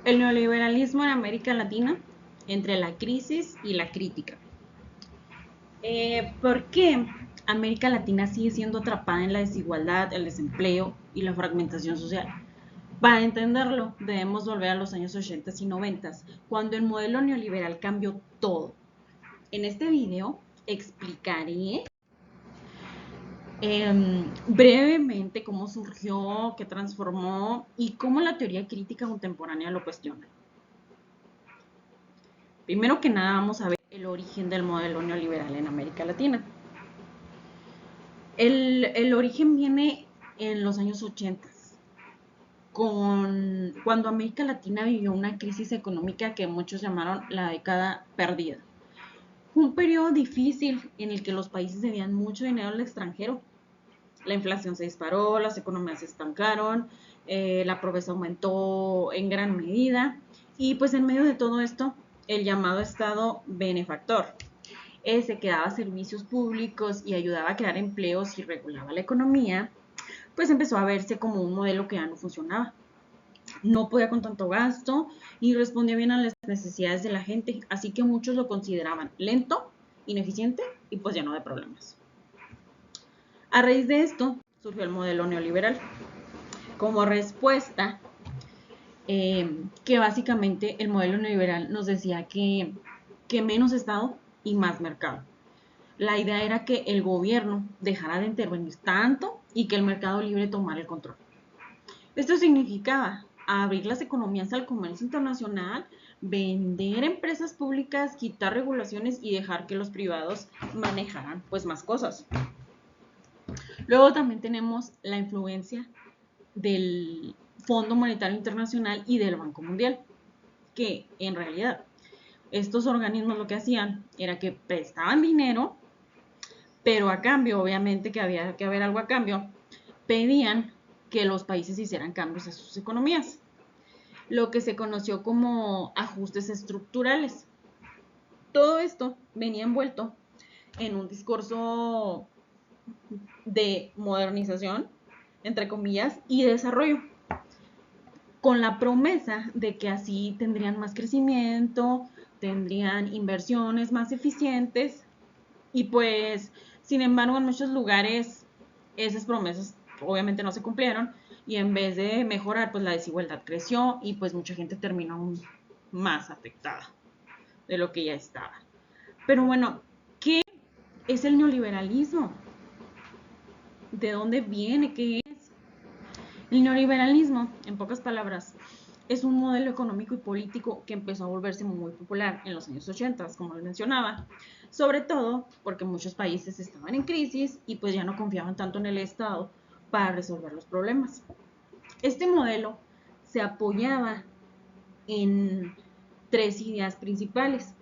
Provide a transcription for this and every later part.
El neoliberalismo en América Latina entre la crisis y la crítica. ¿Por qué América Latina sigue siendo atrapada en la desigualdad, el desempleo y la fragmentación social? Para entenderlo, debemos volver a los años 80 y 90, cuando el modelo neoliberal cambió todo. En este video explicaré brevemente cómo surgió, qué transformó y cómo la teoría crítica contemporánea lo cuestiona. Primero que nada vamos a ver el origen del modelo neoliberal en América Latina. El origen viene en los años 80, cuando América Latina vivió una crisis económica que muchos llamaron la década perdida. Fue un periodo difícil en el que los países debían mucho dinero al extranjero. La inflación se disparó, las economías se estancaron, la pobreza aumentó en gran medida y pues en medio de todo esto, el llamado Estado benefactor, ese que daba servicios públicos y ayudaba a crear empleos y regulaba la economía, pues empezó a verse como un modelo que ya no funcionaba. No podía con tanto gasto y respondía bien a las necesidades de la gente, así que muchos lo consideraban lento, ineficiente y pues lleno de problemas. A raíz de esto surgió el modelo neoliberal como respuesta, que básicamente el modelo neoliberal nos decía que menos Estado y más mercado. La idea era que el gobierno dejara de intervenir tanto y que el mercado libre tomara el control. Esto significaba abrir las economías al comercio internacional, vender empresas públicas, quitar regulaciones y dejar que los privados manejaran pues más cosas. Luego también tenemos la influencia del Fondo Monetario Internacional y del Banco Mundial, que en realidad estos organismos lo que hacían era que prestaban dinero, pero a cambio, obviamente que había que haber algo a cambio, pedían que los países hicieran cambios a sus economías, lo que se conoció como ajustes estructurales. Todo esto venía envuelto en un discurso de modernización, entre comillas, y desarrollo, con la promesa de que así tendrían más crecimiento, tendrían inversiones más eficientes y pues, sin embargo, en muchos lugares esas promesas obviamente no se cumplieron y en vez de mejorar, pues la desigualdad creció y pues mucha gente terminó aún más afectada de lo que ya estaba. Pero bueno, ¿qué es el neoliberalismo? ¿De dónde viene? ¿Qué es? El neoliberalismo, en pocas palabras, es un modelo económico y político que empezó a volverse muy popular en los años 80, como les mencionaba, sobre todo porque muchos países estaban en crisis y pues ya no confiaban tanto en el Estado para resolver los problemas. Este modelo se apoyaba en tres ideas principales,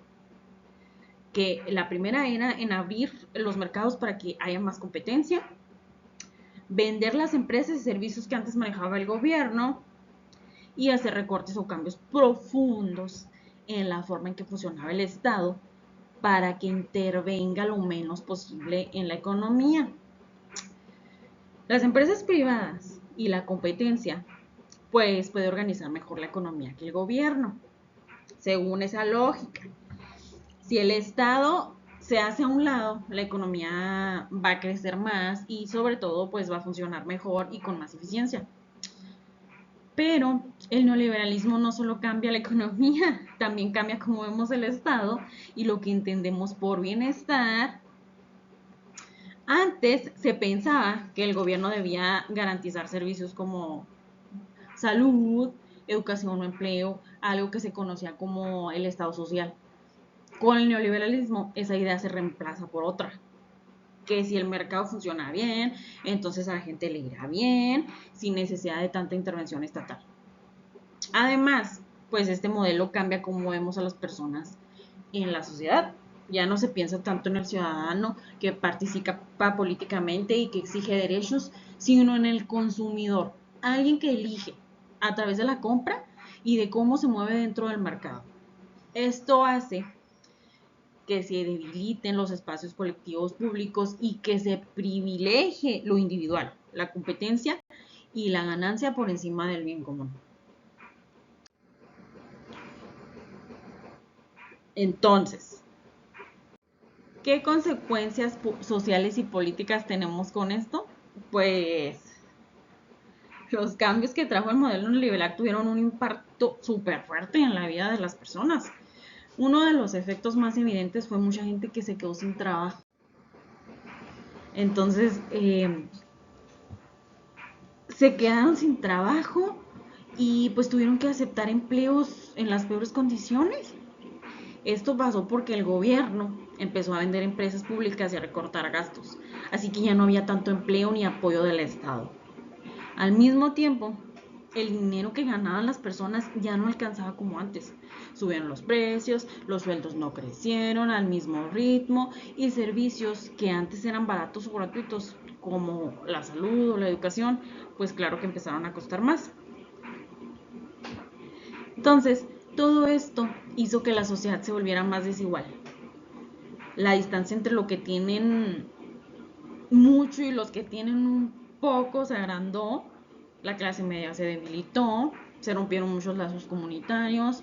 que la primera era en abrir los mercados para que haya más competencia, vender las empresas y servicios que antes manejaba el gobierno y hacer recortes o cambios profundos en la forma en que funcionaba el Estado para que intervenga lo menos posible en la economía. Las empresas privadas y la competencia pues puede organizar mejor la economía que el gobierno, según esa lógica. Si el Estado se hace a un lado, la economía va a crecer más y sobre todo pues va a funcionar mejor y con más eficiencia. Pero el neoliberalismo no solo cambia la economía, también cambia cómo vemos el Estado y lo que entendemos por bienestar. Antes se pensaba que el gobierno debía garantizar servicios como salud, educación o empleo, algo que se conocía como el Estado social. Con el neoliberalismo esa idea se reemplaza por otra, que si el mercado funciona bien, entonces a la gente le irá bien, sin necesidad de tanta intervención estatal. Además, pues este modelo cambia cómo vemos a las personas en la sociedad. Ya no se piensa tanto en el ciudadano que participa políticamente y que exige derechos, sino en el consumidor, alguien que elige a través de la compra y de cómo se mueve dentro del mercado. Esto hace que se debiliten los espacios colectivos públicos y que se privilegie lo individual, la competencia y la ganancia por encima del bien común. Entonces, ¿qué consecuencias sociales y políticas tenemos con esto? Pues los cambios que trajo el modelo neoliberal tuvieron un impacto súper fuerte en la vida de las personas. Uno de los efectos más evidentes fue mucha gente que se quedó sin trabajo. Entonces, se quedaron sin trabajo y pues tuvieron que aceptar empleos en las peores condiciones. Esto pasó porque el gobierno empezó a vender empresas públicas y a recortar gastos, así que ya no había tanto empleo ni apoyo del Estado. Al mismo tiempo, el dinero que ganaban las personas ya no alcanzaba como antes. Subieron los precios, los sueldos no crecieron al mismo ritmo y servicios que antes eran baratos o gratuitos, como la salud o la educación, pues claro que empezaron a costar más. Entonces, todo esto hizo que la sociedad se volviera más desigual. La distancia entre lo que tienen mucho y los que tienen un poco se agrandó, la clase media se debilitó, se rompieron muchos lazos comunitarios,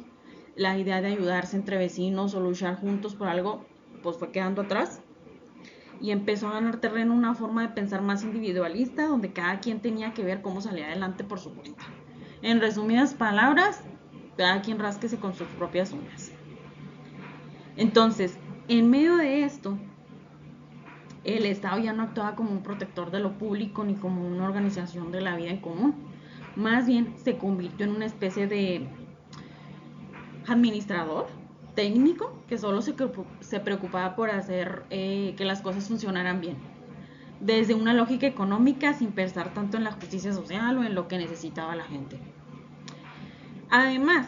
la idea de ayudarse entre vecinos o luchar juntos por algo pues fue quedando atrás y empezó a ganar terreno una forma de pensar más individualista donde cada quien tenía que ver cómo salía adelante por su cuenta. En resumidas palabras, cada quien rásquese con sus propias uñas. Entonces, en medio de esto, el Estado ya no actuaba como un protector de lo público ni como una organización de la vida en común. Más bien se convirtió en una especie de administrador técnico que solo se preocupaba por hacer que las cosas funcionaran bien. Desde una lógica económica sin pensar tanto en la justicia social o en lo que necesitaba la gente. Además,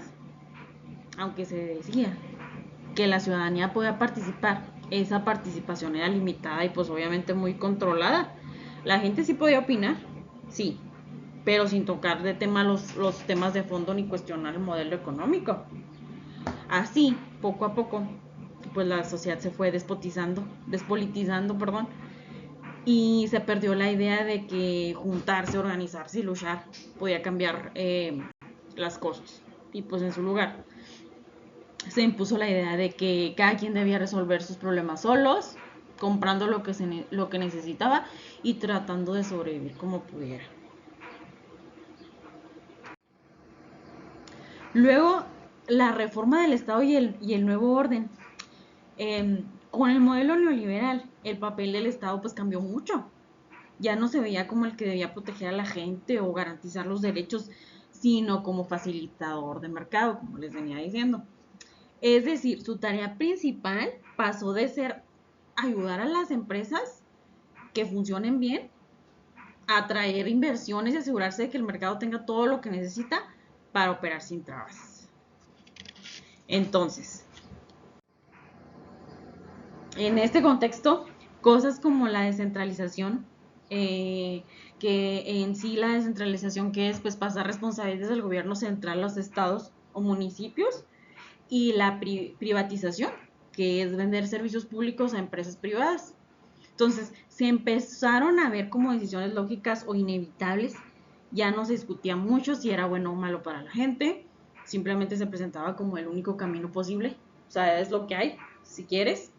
aunque se decía que la ciudadanía podía participar, esa participación era limitada y pues obviamente muy controlada. La gente sí podía opinar, sí, pero sin tocar de tema los temas de fondo ni cuestionar el modelo económico. Así, poco a poco, pues la sociedad se fue despolitizando, perdón, y se perdió la idea de que juntarse, organizarse y luchar podía cambiar las cosas. Y pues en su lugar se impuso la idea de que cada quien debía resolver sus problemas solos, comprando lo que necesitaba y tratando de sobrevivir como pudiera. Luego, la reforma del Estado y el nuevo orden. Con el modelo neoliberal, el papel del Estado pues cambió mucho. Ya no se veía como el que debía proteger a la gente o garantizar los derechos, sino como facilitador de mercado, como les venía diciendo. Es decir, su tarea principal pasó de ser ayudar a las empresas que funcionen bien, atraer inversiones y asegurarse de que el mercado tenga todo lo que necesita para operar sin trabas. Entonces, en este contexto, cosas como la descentralización, que en sí la descentralización que es pues pasar responsabilidades del gobierno central a los estados o municipios, y la privatización, que es vender servicios públicos a empresas privadas. Entonces, se empezaron a ver como decisiones lógicas o inevitables, ya no se discutía mucho si era bueno o malo para la gente, simplemente se presentaba como el único camino posible, o sea, es lo que hay, si quieres.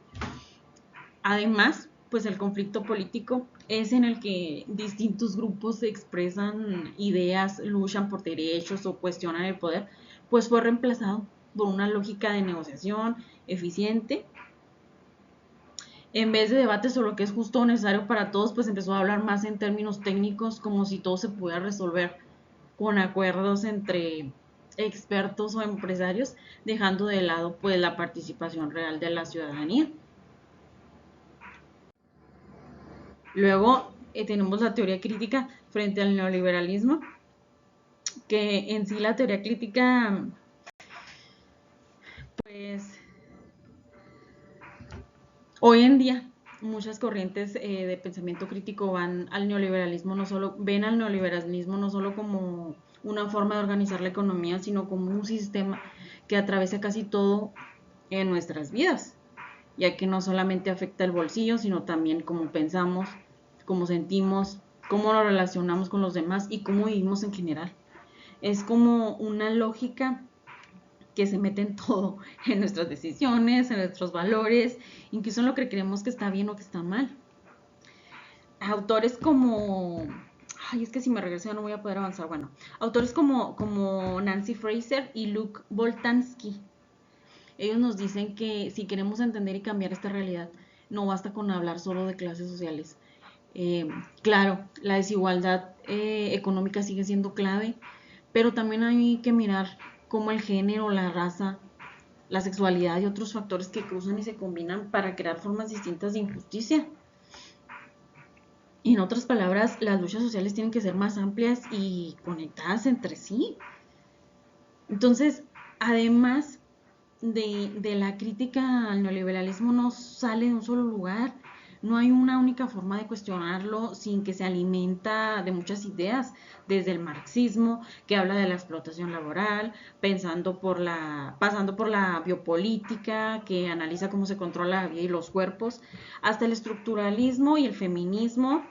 Además, pues el conflicto político es en el que distintos grupos se expresan ideas, luchan por derechos o cuestionan el poder, pues fue reemplazado por una lógica de negociación eficiente. En vez de debate sobre lo que es justo o necesario para todos, pues empezó a hablar más en términos técnicos, como si todo se pudiera resolver con acuerdos entre expertos o empresarios, dejando de lado pues la participación real de la ciudadanía. Luego tenemos la teoría crítica frente al neoliberalismo, que en sí la teoría crítica, pues hoy en día muchas corrientes de pensamiento crítico ven al neoliberalismo no solo como una forma de organizar la economía, sino como un sistema que atraviesa casi todo en nuestras vidas, ya que no solamente afecta el bolsillo, sino también cómo pensamos, cómo sentimos, cómo nos relacionamos con los demás y cómo vivimos en general. Es como una lógica que se mete en todo, en nuestras decisiones, en nuestros valores, incluso en lo que creemos que está bien o que está mal. Autores como... Ay, es que si me regreso ya no voy a poder avanzar. Bueno, autores como Nancy Fraser y Luke Boltanski. Ellos nos dicen que si queremos entender y cambiar esta realidad, no basta con hablar solo de clases sociales. Claro, la desigualdad económica sigue siendo clave, pero también hay que mirar cómo el género, la raza, la sexualidad y otros factores que cruzan y se combinan para crear formas distintas de injusticia. En otras palabras, las luchas sociales tienen que ser más amplias y conectadas entre sí. Entonces, además de la crítica al neoliberalismo, no sale de un solo lugar. No hay una única forma de cuestionarlo sin que se alimenta de muchas ideas, desde el marxismo, que habla de la explotación laboral, pasando por la biopolítica, que analiza cómo se controla la vida y los cuerpos, hasta el estructuralismo y el feminismo,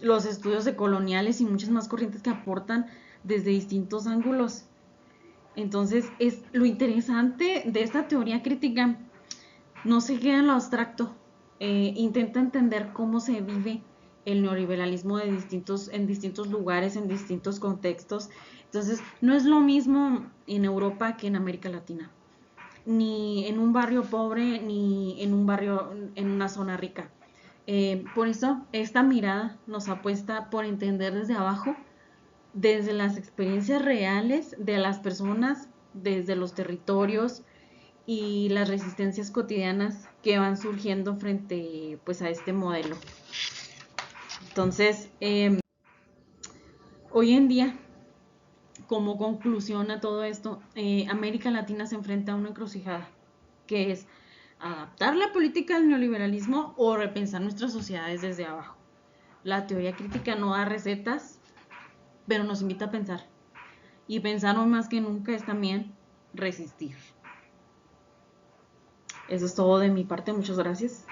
los estudios decoloniales y muchas más corrientes que aportan desde distintos ángulos. Entonces, es lo interesante de esta teoría crítica, no se queda en lo abstracto, intenta entender cómo se vive el neoliberalismo en distintos lugares, en distintos contextos. Entonces, no es lo mismo en Europa que en América Latina, ni en un barrio pobre, ni en un barrio, en una zona rica. Por eso, esta mirada nos apuesta por entender desde abajo, desde las experiencias reales de las personas, desde los territorios y las resistencias cotidianas que van surgiendo frente pues a este modelo. Entonces, hoy en día, como conclusión a todo esto, América Latina se enfrenta a una encrucijada, que es adaptar la política al neoliberalismo o repensar nuestras sociedades desde abajo. La teoría crítica no da recetas, pero nos invita a pensar. Y pensar más que nunca es también resistir. Eso es todo de mi parte, muchas gracias.